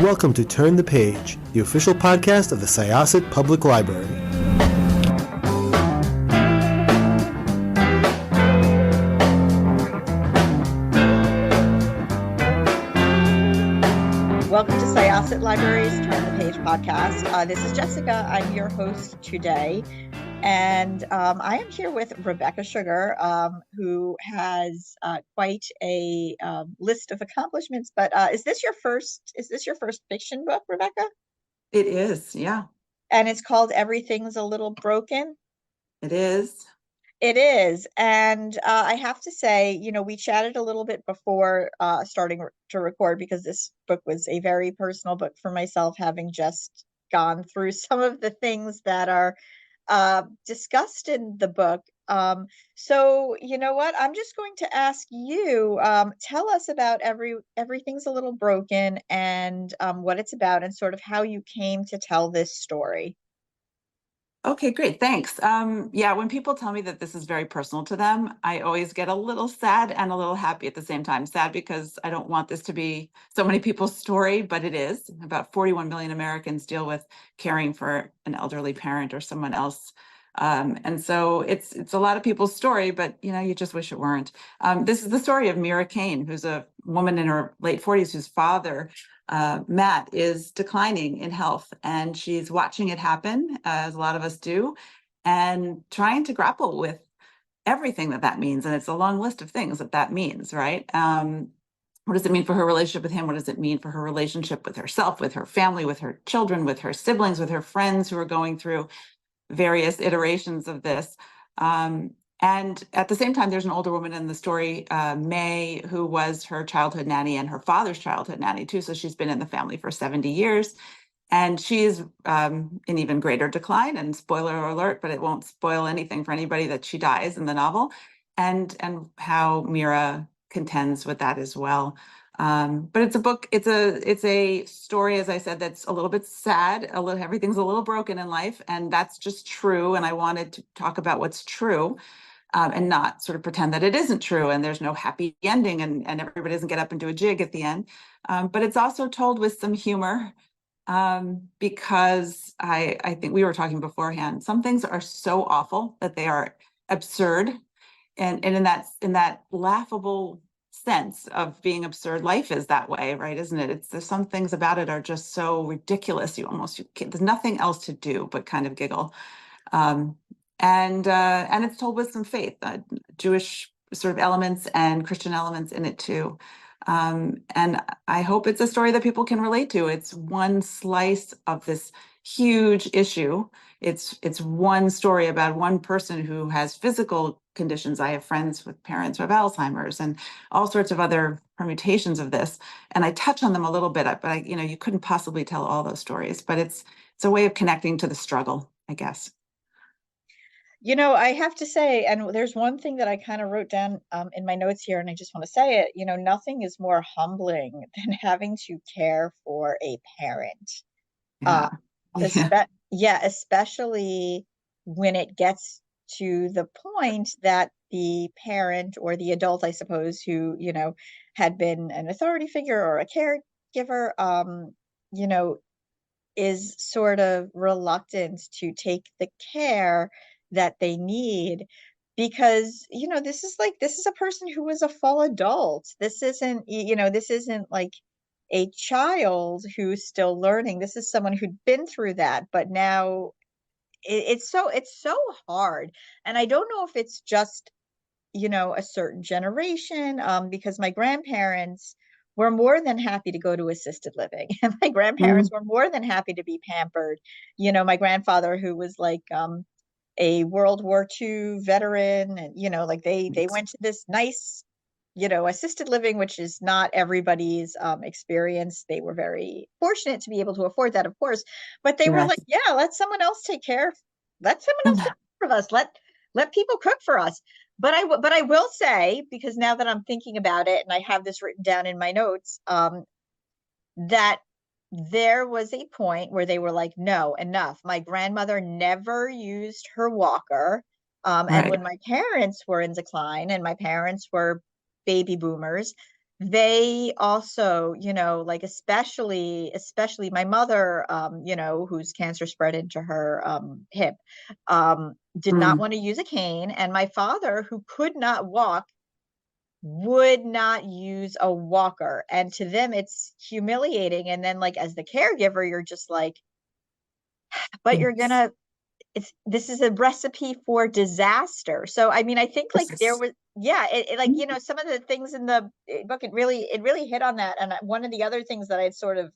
welcome to Turn the Page, the official podcast of the Syosset Public Library. Welcome to Syosset Library's Turn the Page podcast. This is Jessica. I'm your host today. And I am here with Rebecca Sugar, who has quite a list of accomplishments. But is this your first fiction book, Rebecca? It is, yeah. And it's called Everything's a Little Broken? It is. It is. And I have to say, we chatted a little bit before starting to record, because this book was a very personal book for myself, having just gone through some of the things that are discussed in the book. So you know what? I'm just going to ask you, tell us about Everything's a Little Broken and what it's about and sort of how you came to tell this story. Okay, great. Thanks. Yeah, when people tell me that this is very personal to them, I always get a little sad and a little happy at the same time. Sad because I don't want this to be so many people's story, but it is. About 41 million Americans deal with caring for an elderly parent or someone else. And so it's a lot of people's story, but you just wish it weren't. This is the story of Mira Cain, who's a woman in her late 40s whose father, Matt, is declining in health, and she's watching it happen, as a lot of us do, and trying to grapple with everything that means. And it's a long list of things that means, right? What does it mean for her relationship with him? What does it mean for her relationship with herself, with her family, with her children, with her siblings, with her friends who are going through various iterations of this? And at the same time, there's an older woman in the story, May, who was her childhood nanny and her father's childhood nanny too. So she's been in the family for 70 years. And she's in even greater decline, and spoiler alert, but it won't spoil anything for anybody that she dies in the novel, and how Mira contends with that as well. But it's a book, it's a story, as I said, that's a little bit sad, everything's a little broken in life, and that's just true. And I wanted to talk about what's true, and not sort of pretend that it isn't true and there's no happy ending and everybody doesn't get up and do a jig at the end. But it's also told with some humor, because I think we were talking beforehand, some things are so awful that they are absurd. And in that laughable sense of being absurd, life is that way, right? Isn't it? There's some things about it are just so ridiculous. There's nothing else to do but kind of giggle. And it's told with some faith, Jewish sort of elements and Christian elements in it too. And I hope it's a story that people can relate to. It's one slice of this huge issue. It's one story about one person who has physical conditions. I have friends with parents who have Alzheimer's and all sorts of other permutations of this. And I touch on them a little bit, but you couldn't possibly tell all those stories. But it's a way of connecting to the struggle, I guess. I have to say, and there's one thing that I kind of wrote down in my notes here, and I just want to say it, nothing is more humbling than having to care for a parent. Yeah. Especially when it gets to the point that the parent or the adult, I suppose, who, had been an authority figure or a caregiver, is sort of reluctant to take the care that they need, because this is a person who was a full adult. This isn't like a child who's still learning. This is someone who'd been through that, but now it's so hard. And I don't know if it's just a certain generation, because my grandparents were more than happy to go to assisted living, and my grandparents were more than happy to be pampered. My grandfather, who was like a World War II veteran, and they went to this nice assisted living, which is not everybody's experience. They were very fortunate to be able to afford that, of course, but they were like, yeah, let someone else take care of us. Let people cook for us. But I will say, because now that I'm thinking about it, and I have this written down in my notes, that there was a point where they were like, no, enough. My grandmother never used her walker. And when my parents were in decline, and my parents were baby boomers, they also, like especially my mother, whose cancer spread into her hip, did not Mm. want to use a cane. And my father, who could not walk, would not use a walker. And to them, it's humiliating. And then, like, as the caregiver, you're just like, but you're Yes. gonna, this is a recipe for disaster. So I mean, I think like there Yes. was, yeah, like, some of the things in the book, it really hit on that. And one of the other things that I'd sort of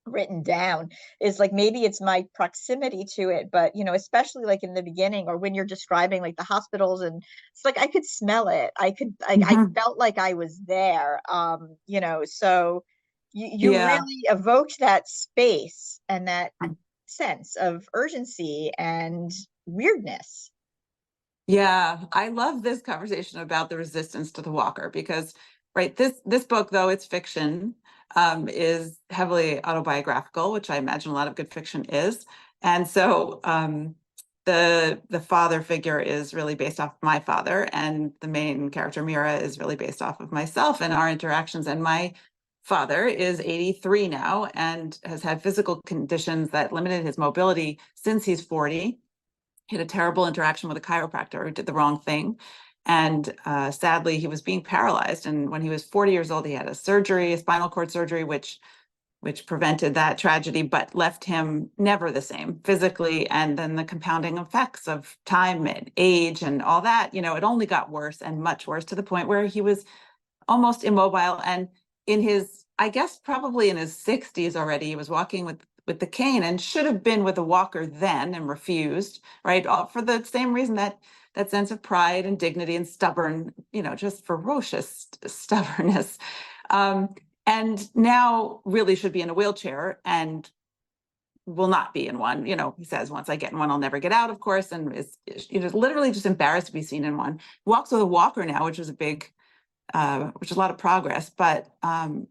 written down is like, maybe it's my proximity to it, but especially like in the beginning, or when you're describing like the hospitals, and it's like I could smell it. I Mhm. felt like I was there. So you Yeah. really evoked that space and that sense of urgency and weirdness. Yeah, I love this conversation about the resistance to the walker because, right, this book, though it's fiction, is heavily autobiographical, which I imagine a lot of good fiction is. And so the father figure is really based off my father, and the main character Mira is really based off of myself and our interactions. And my father is 83 now and has had physical conditions that limited his mobility since he's 40. He had a terrible interaction with a chiropractor who did the wrong thing. And sadly, he was being paralyzed. And when he was 40 years old, he had a surgery, a spinal cord surgery, which prevented that tragedy, but left him never the same physically. And then the compounding effects of time and age and all that, it only got worse and much worse, to the point where he was almost immobile. And in his, I guess, probably in his 60s already, he was walking with the cane and should have been with a walker then and refused, right? All for the same reason, that sense of pride and dignity and stubborn, just ferocious stubbornness. Um, and now really should be in a wheelchair and will not be in one. He says, once I get in one, I'll never get out, of course, and is literally just embarrassed to be seen in one. Walks with a walker now, which is a lot of progress, but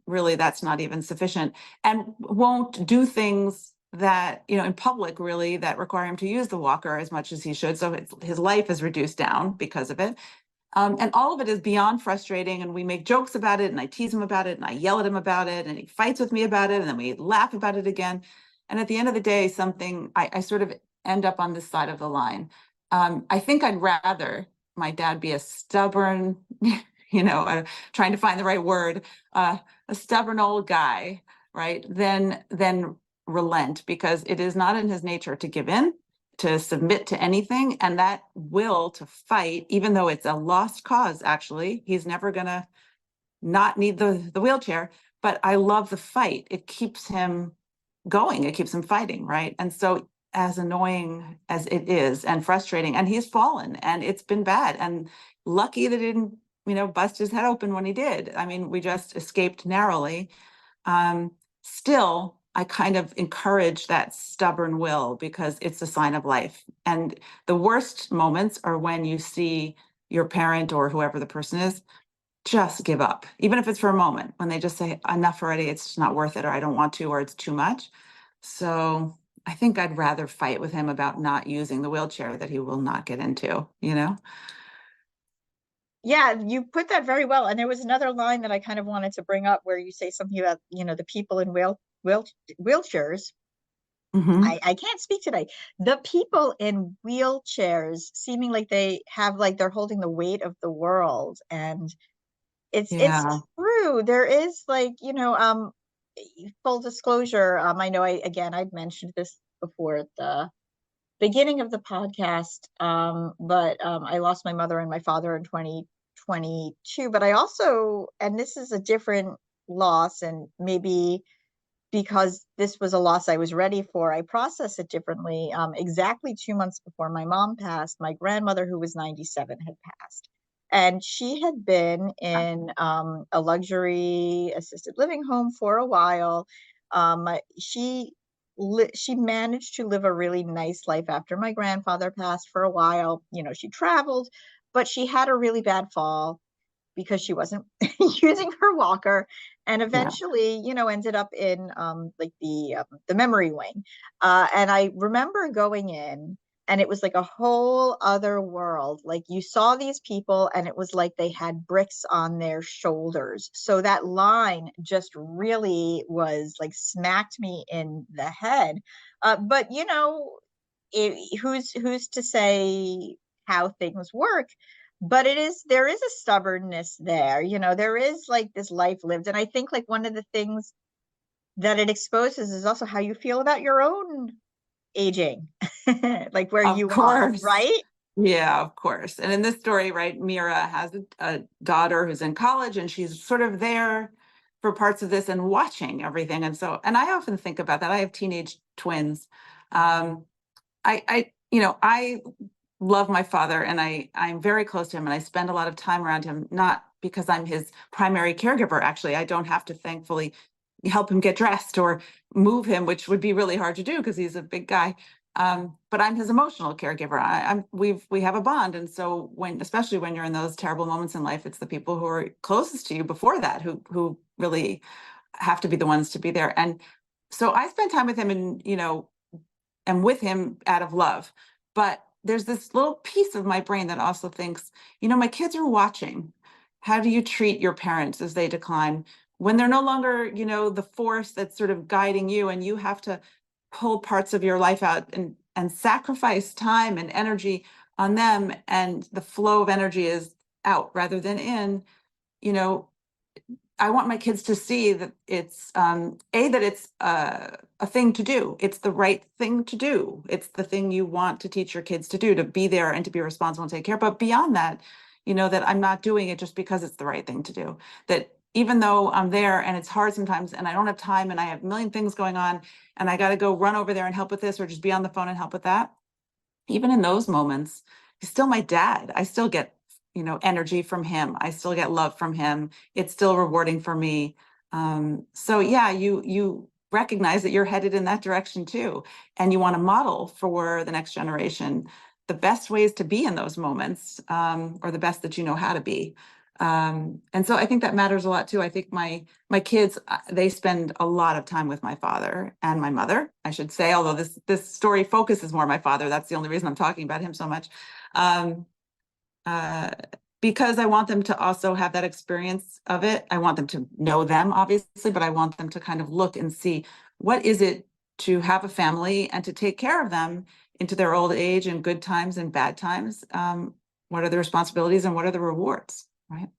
really that's not even sufficient, and won't do things that, in public, really, that require him to use the walker as much as he should. So his life is reduced down because of it. And all of it is beyond frustrating. And we make jokes about it, and I tease him about it, and I yell at him about it, and he fights with me about it, and then we laugh about it again. And at the end of the day, I sort of end up on this side of the line. I think I'd rather my dad be a stubborn, trying to find the right word, a stubborn old guy, right? Than relent, because it is not in his nature to give in, to submit to anything. And that will to fight, even though it's a lost cause, actually, he's never going to not need the wheelchair. But I love the fight. It keeps him going. It keeps him fighting, right? And so, as annoying as it is and frustrating, and he's fallen and it's been bad, and lucky that he didn't, bust his head open when he did. I mean, we just escaped narrowly. um, Still, I kind of encourage that stubborn will because it's a sign of life. And the worst moments are when you see your parent or whoever the person is just give up, even if it's for a moment, when they just say, enough already, it's just not worth it, or I don't want to, or it's too much. So I think I'd rather fight with him about not using the wheelchair that he will not get into. Yeah, you put that very well. And there was another line that I kind of wanted to bring up, where you say something about, the people in wheelchairs. Hmm. I can't speak today. The people in wheelchairs seeming like they have, like, they're holding the weight of the world. And it's Yeah. true. There is, like, full disclosure. I know I'd mentioned this before at the beginning of the podcast. But I lost my mother and my father in 2022. But I also, and this is a different loss, and maybe because this was a loss I was ready for, I process it differently. Exactly 2 months before my mom passed, my grandmother, who was 97, had passed. And she had been in a luxury assisted living home for a while. She she managed to live a really nice life after my grandfather passed for a while. She traveled, but she had a really bad fall because she wasn't using her walker, and Yeah. eventually, ended up in like the memory wing. And I remember going in. and it was like a whole other world. Like you saw these people and it was like they had bricks on their shoulders. So that line just really was like smacked me in the head. But you know, who's to say how things work? But there is a stubbornness there. You know, there is like this life lived. And I think like one of the things that it exposes is also how you feel about your own aging, like where Of you are, course. right? Yeah, of course. And in this story, right, Mira has a daughter who's in college and she's sort of there for parts of this and watching everything. And so, and I often think about that. I have teenage twins. Um, I love my father and I'm very close to him and I spend a lot of time around him, not because I'm his primary caregiver. Actually, I don't have to thankfully help him get dressed or move him, which would be really hard to do because he's a big guy. But I'm his emotional caregiver. We have a bond. And so especially when you're in those terrible moments in life, it's the people who are closest to you before that who really have to be the ones to be there. And so I spend time with him and, am with him out of love. But there's this little piece of my brain that also thinks, my kids are watching. How do you treat your parents as they decline? When they're no longer, the force that's sort of guiding you and you have to pull parts of your life out and sacrifice time and energy on them and the flow of energy is out rather than in, you know, I want my kids to see that it's that it's a thing to do. It's the right thing to do. It's the thing you want to teach your kids to do, to be there and to be responsible and take care. But beyond that, that I'm not doing it just because it's the right thing to do. That even though I'm there and it's hard sometimes and I don't have time and I have a million things going on and I got to go run over there and help with this or just be on the phone and help with that, even in those moments, he's still my dad. I still get, energy from him. I still get love from him. It's still rewarding for me. So yeah, you recognize that you're headed in that direction too, and you want to model for the next generation the best ways to be in those moments, or the best that you know how to be. And so I think that matters a lot too. I think my kids, they spend a lot of time with my father and my mother, I should say, although this story focuses more on my father. That's the only reason I'm talking about him so much. Um, uh, because I want them to also have that experience of it. I want them to know them, obviously, but I want them to kind of look and see what is it to have a family and to take care of them into their old age in good times and bad times. What are the responsibilities and what are the rewards, right?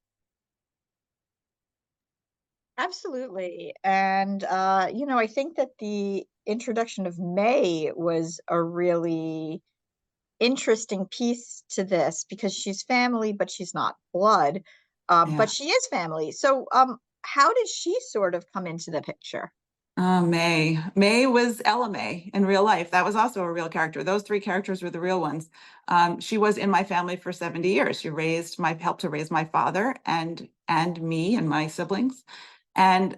Absolutely. And I think that the introduction of May was a really interesting piece to this because she's family, but she's not blood. But Yeah. she is family. So how did she sort of come into the picture? May. May was Ella May in real life. That was also a real character. Those three characters were the real ones. She was in my family for 70 years. She helped to raise my father and me and my siblings. And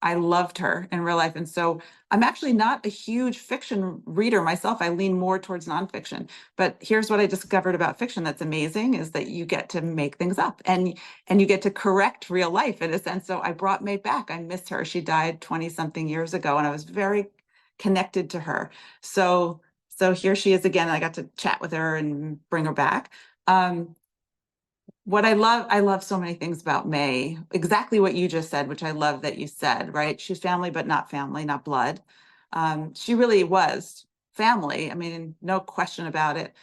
I loved her in real life. And so I'm actually not a huge fiction reader myself. I lean more towards nonfiction. But here's what I discovered about fiction that's amazing is that you get to make things up and you get to correct real life in a sense. So I brought May back. I miss her. She died 20 something years ago and I was very connected to her. So here she is again. I got to chat with her and bring her back. What I love so many things about May, exactly what you just said, which I love that you said, right? She's family, but not family, not blood. She really was family. I mean, no question about it.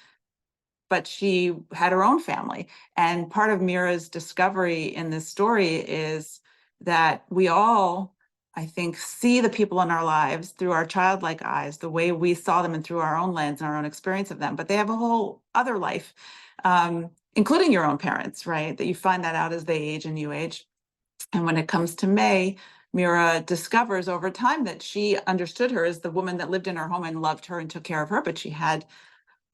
But she had her own family. And part of Mira's discovery in this story is that we all, I think, see the people in our lives through our childlike eyes, the way we saw them and through our own lens and our own experience of them. But they have a whole other life, including your own parents, right? That you find that out as they age and you age. And when it comes to May, Mira discovers over time that she understood her as the woman that lived in her home and loved her and took care of her, but she had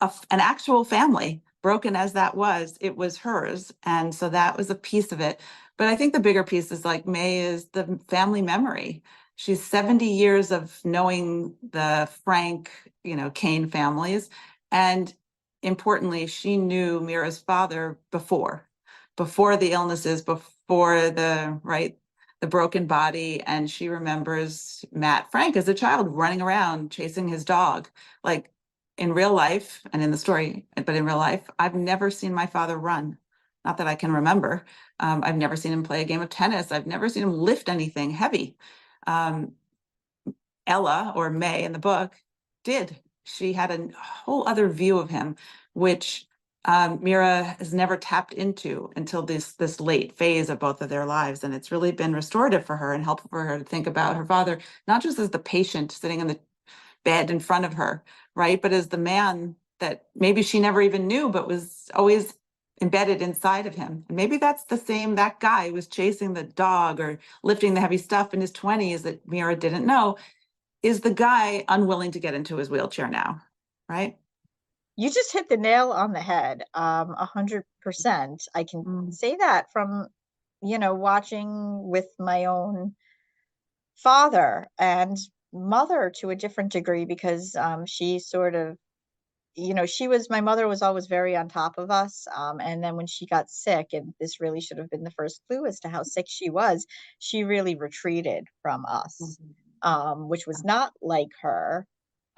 an actual family, broken as that was, it was hers. And so that was a piece of it. But I think the bigger piece is like May is the family memory. She's 70 years of knowing the Frank, Kane families. And importantly, she knew Mira's father before the illnesses, before the broken body. And she remembers Matt Frank as a child running around chasing his dog. Like in real life and in the story, but in real life, I've never seen my father run. Not that I can remember. I've never seen him play a game of tennis. I've never seen him lift anything heavy. Um, Ella, or May in the book, did. She had a whole other view of him, which Mira has never tapped into until this late phase of both of their lives. And it's really been restorative for her and helpful for her to think about her father, not just as the patient sitting in the bed in front of her, right? But as the man that maybe she never even knew, but was always embedded inside of him. And maybe that's the same, that guy who was chasing the dog or lifting the heavy stuff in his 20s that Mira didn't know, is the guy unwilling to get into his wheelchair now, right? You just hit the nail on the head, 100%. I can say that from, watching with my own father and mother to a different degree, because she sort of, my mother was always very on top of us. And then when she got sick, and this really should have been the first clue as to how sick she was, she really retreated from us, which was not like her.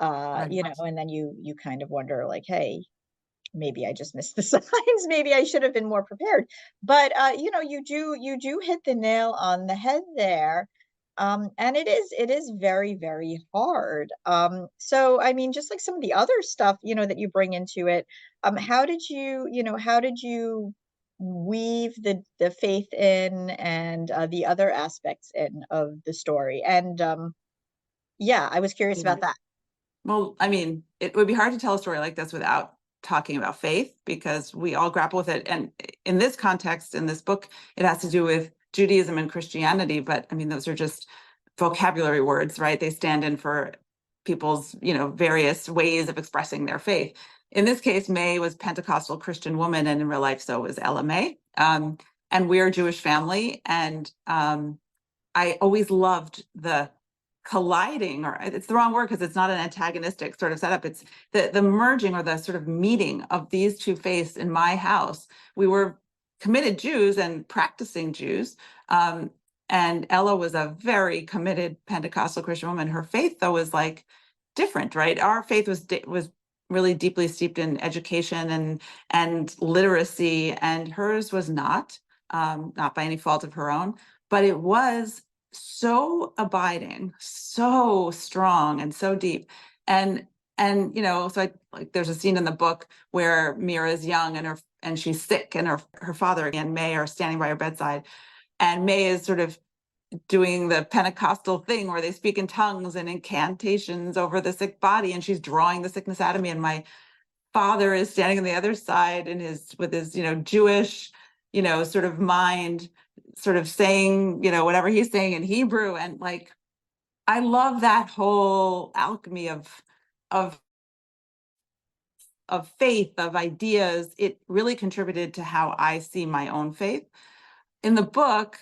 Right. And then you kind of wonder, like, hey, maybe I just missed the signs. Maybe I should have been more prepared. But you do hit the nail on the head there. And it is very, very hard. So I mean, just like some of the other stuff, that you bring into it, how did you weave the faith in, and the other aspects in of the story? And yeah, I was curious Yeah. about that. Well, I mean, it would be hard to tell a story like this without talking about faith, because we all grapple with it. And in this context, in this book, it has to do with Judaism and Christianity. But I mean, those are just vocabulary words, right? They stand in for people's, various ways of expressing their faith. In this case, May was Pentecostal Christian woman, and in real life, so was Ella May. And we're a Jewish family. And I always loved the colliding, or it's the wrong word because it's not an antagonistic sort of setup. It's the merging, or the sort of meeting of these two faiths in my house. We were committed Jews and practicing Jews. And Ella was a very committed Pentecostal Christian woman. Her faith, though, was like different, right? Our faith was really deeply steeped in education and literacy, and hers was not, not by any fault of her own, but it was so abiding, so strong, and so deep. And so there's a scene in the book where Mira is young and she's sick, and her father and May are standing by her bedside, and May is sort of doing the Pentecostal thing where they speak in tongues and incantations over the sick body, and she's drawing the sickness out of me, and my father is standing on the other side with his Jewish sort of mind, sort of saying whatever he's saying in Hebrew. And like, I love that whole alchemy of faith, of ideas. It really contributed to how I see my own faith. In the book,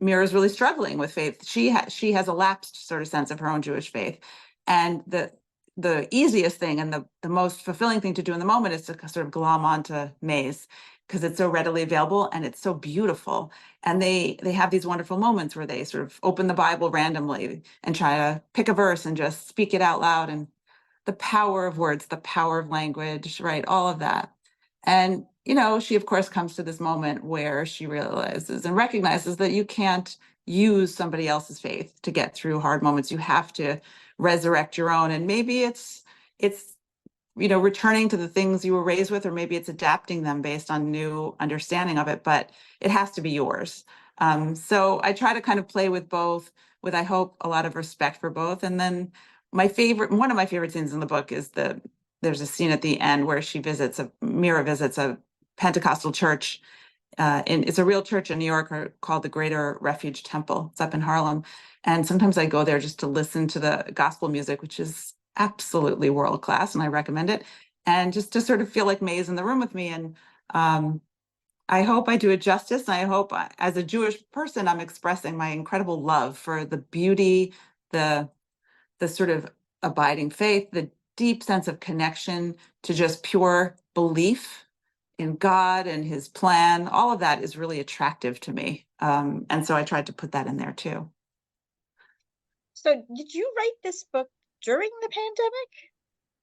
Mira is really struggling with faith. She has a lapsed sort of sense of her own Jewish faith, and the easiest thing and the most fulfilling thing to do in the moment is to sort of glom onto May's, because it's so readily available and it's so beautiful. And they have these wonderful moments where they sort of open the Bible randomly and try to pick a verse and just speak it out loud, and the power of words, the power of language, right? All of that. And, she, of course, comes to this moment where she realizes and recognizes that you can't use somebody else's faith to get through hard moments. You have to resurrect your own. And maybe it's returning to the things you were raised with, or maybe it's adapting them based on new understanding of it, but it has to be yours. So I try to kind of play with both, with, I hope, a lot of respect for both. And then one of my favorite scenes in the book is there's a scene at the end where Mira visits a Pentecostal church. It's a real church in New York called the Greater Refuge Temple. It's up in Harlem. And sometimes I go there just to listen to the gospel music, which is absolutely world class, and I recommend it. And just to sort of feel like May's in the room with me. And I hope I do it justice. And I hope, as a Jewish person, I'm expressing my incredible love for the beauty, the sort of abiding faith, the deep sense of connection to just pure belief in God and his plan. All of that is really attractive to me. And so I tried to put that in there too. So did you write this book during the pandemic?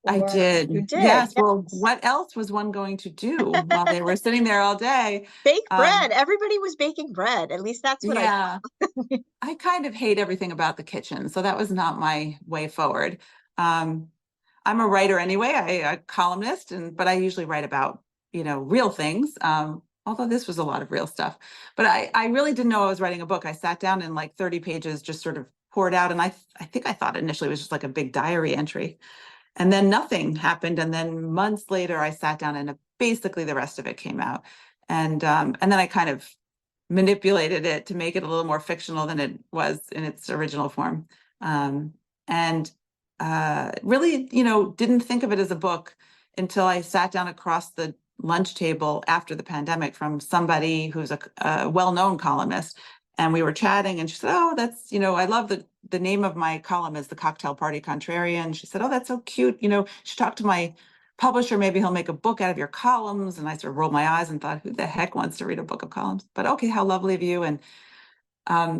I or you did. did? Yes. Well, Yes. what else was one going to do while they were sitting there all day? Bake Um, bread. Everybody was baking bread. At least that's what I yeah, thought. I kind of hate everything about the kitchen, so that was not my way forward. Um, I'm a writer anyway, a columnist, and but I usually write about, real things. Although this was a lot of real stuff. But I really didn't know I was writing a book. I sat down and like 30 pages just sort of poured out, and I think I thought initially it was just like a big diary entry. And then nothing happened. And then months later, I sat down and basically the rest of it came out. And then I kind of manipulated it to make it a little more fictional than it was in its original form. Um, and really, didn't think of it as a book until I sat down across the lunch table after the pandemic from somebody who's a well-known columnist. And we were chatting, and she said, "Oh, that's, I love the name of my column is the Cocktail Party Contrarian." She said, "Oh, that's so cute. She talked to my publisher, maybe he'll make a book out of your columns." And I sort of rolled my eyes and thought, who the heck wants to read a book of columns? But okay, how lovely of you. And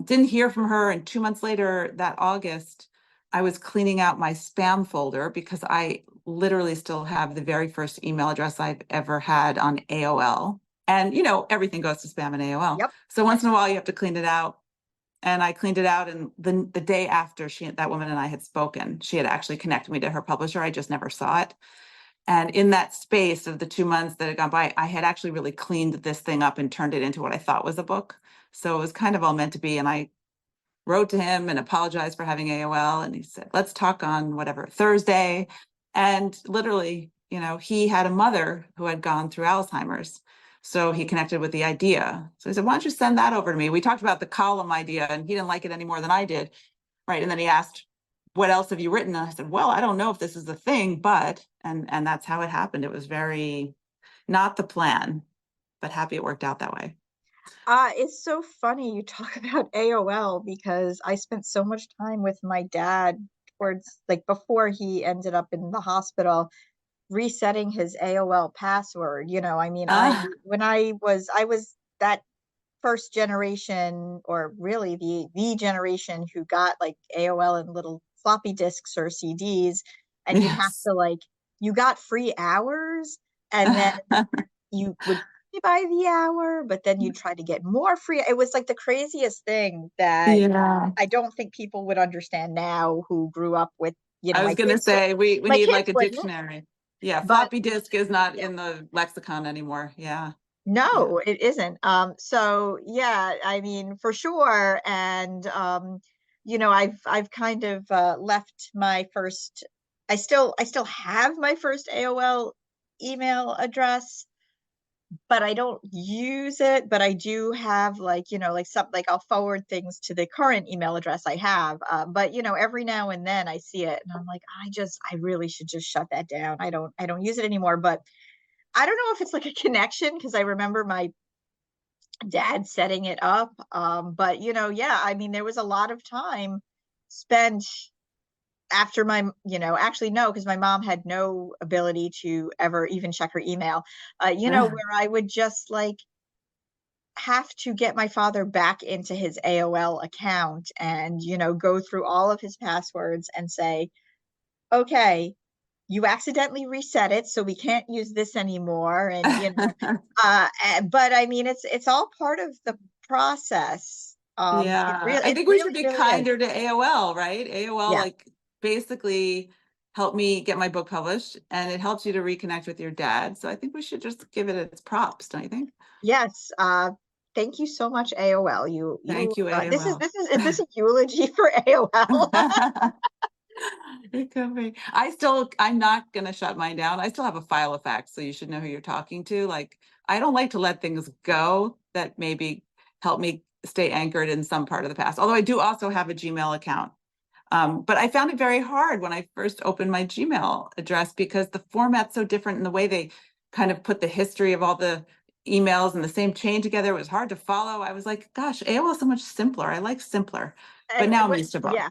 didn't hear from her. And 2 months later, that August, I was cleaning out my spam folder because I literally still have the very first email address I've ever had on AOL. And, everything goes to spam and AOL. Yep. So once in a while, you have to clean it out. And I cleaned it out. And the day after that woman and I had spoken, she had actually connected me to her publisher. I just never saw it. And in that space of the 2 months that had gone by, I had actually really cleaned this thing up and turned it into what I thought was a book. So it was kind of all meant to be. And I wrote to him and apologized for having AOL. And he said, let's talk on whatever, Thursday. And literally, he had a mother who had gone through Alzheimer's. So he connected with the idea. So he said, why don't you send that over to me? We talked about the column idea, and he didn't like it any more than I did. Right. And then he asked, what else have you written? And I said, well, I don't know if this is a thing, but, and that's how it happened. It was very not the plan, but happy it worked out that way. It's so funny you talk about AOL because I spent so much time with my dad towards like before he ended up in the hospital resetting his AOL password. I mean, Ah, when I was that first generation, or really the generation who got like AOL in little floppy disks or CDs, and you'd have yes. to like you got free hours, and then you would pay by the hour, but then you'd try to get more free. It was like the craziest thing that Yeah. I don't think people would understand now who grew up with, I was my going to kids say we my need like kids a wouldn't, dictionary. Yeah, but floppy disk is not yeah. in the lexicon anymore. Yeah. Yeah. No, it isn't. So yeah, I mean, for sure. And I've kind of left my first. I still have my first AOL email address, but I don't use it. But I do have like some like I'll forward things to the current email address I have. But every now and then I see it, and I'm like, I really should just shut that down. I don't use it anymore. But I don't know if it's like a connection because I remember my dad setting it up. But yeah, I mean, there was a lot of time spent after actually no, because my mom had no ability to ever even check her email. Ah, Where I would just like have to get my father back into his AOL account and, go through all of his passwords and say, okay, you accidentally reset it, so we can't use this anymore. And, but I mean, it's all part of the process. yeah. I It think we should really, be really is. kinder to AOL, right? AOL Yeah. like basically helped me get my book published, and it helps you to reconnect with your dad. So I think we should just give it its props, don't you think? Yes. Thank you so much, AOL. Thank you, AOL. Is this a eulogy for AOL? It could be. I'm not gonna shut mine down. I still have a file of facts, so you should know who you're talking to. Like, I don't like to let things go that maybe help me stay anchored in some part of the past. Although I do also have a Gmail account. But I found it very hard when I first opened my Gmail address because the format's so different and the way they kind of put the history of all the emails in the same chain together. It was hard to follow. I was like, gosh, AOL is so much simpler. I like simpler. But And now I'm what, used to both. yeah.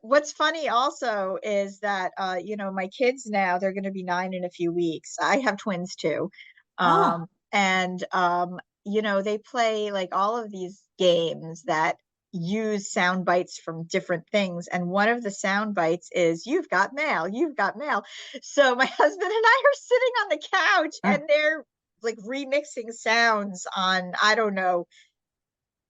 What's funny also is that my kids now, they're going to be 9 in a few weeks. I have twins too. Ah, And they play like all of these games that use sound bites from different things. And one of the sound bites is, "You've got mail, you've got mail." So my husband and I are sitting on the couch and they're like remixing sounds on, I don't know,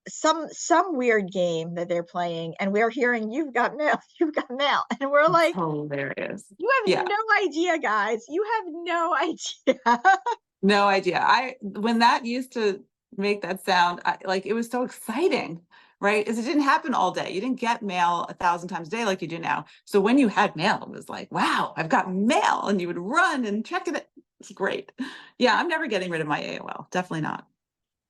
some weird game that they're playing, and we're hearing, "You've got mail, you've got mail." And we're It's like, hilarious. "You have Yeah. no idea, guys. You have no idea." No idea. When that used to make that sound, like it was so exciting, right? Is it didn't happen all day. You didn't get mail 1,000 times a day like you do now. So when you had mail, it was like, wow, I've got mail, and you would run and check it. It's great. Yeah, I'm never getting rid of my AOL. Definitely not.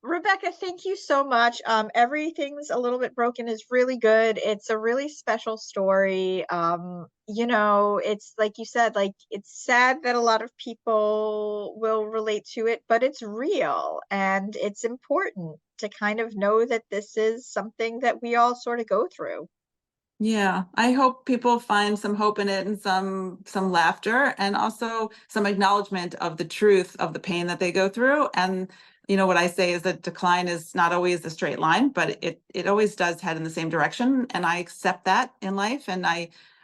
Rebecca, thank you so much. Everything's a little bit broken is really good. It's a really special story. It's like you said, like it's sad that a lot of people will relate to it, but it's real and it's important to kind of know that this is something that we all sort of go through. Yeah, I hope people find some hope in it and some laughter and also some acknowledgement of the truth of the pain that they go through. And what I say is that decline is not always a straight line, but it always does head in the same direction. And I accept that in life, and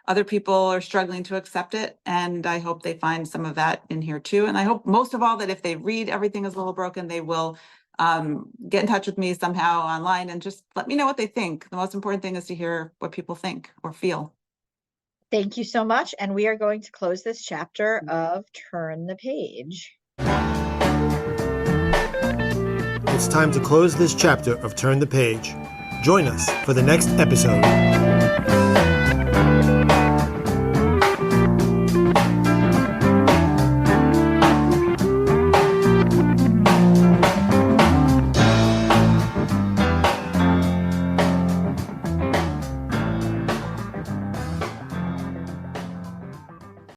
other people are struggling to accept it. And I hope they find some of that in here too. And I hope most of all that if they read Everything is a Little Broken, they will get in touch with me somehow online and just let me know what they think. The most important thing is to hear what people think or feel. Thank you so much. And we are going to close this chapter of Turn the Page. It's time to close this chapter of Turn the Page. Join us for the next episode.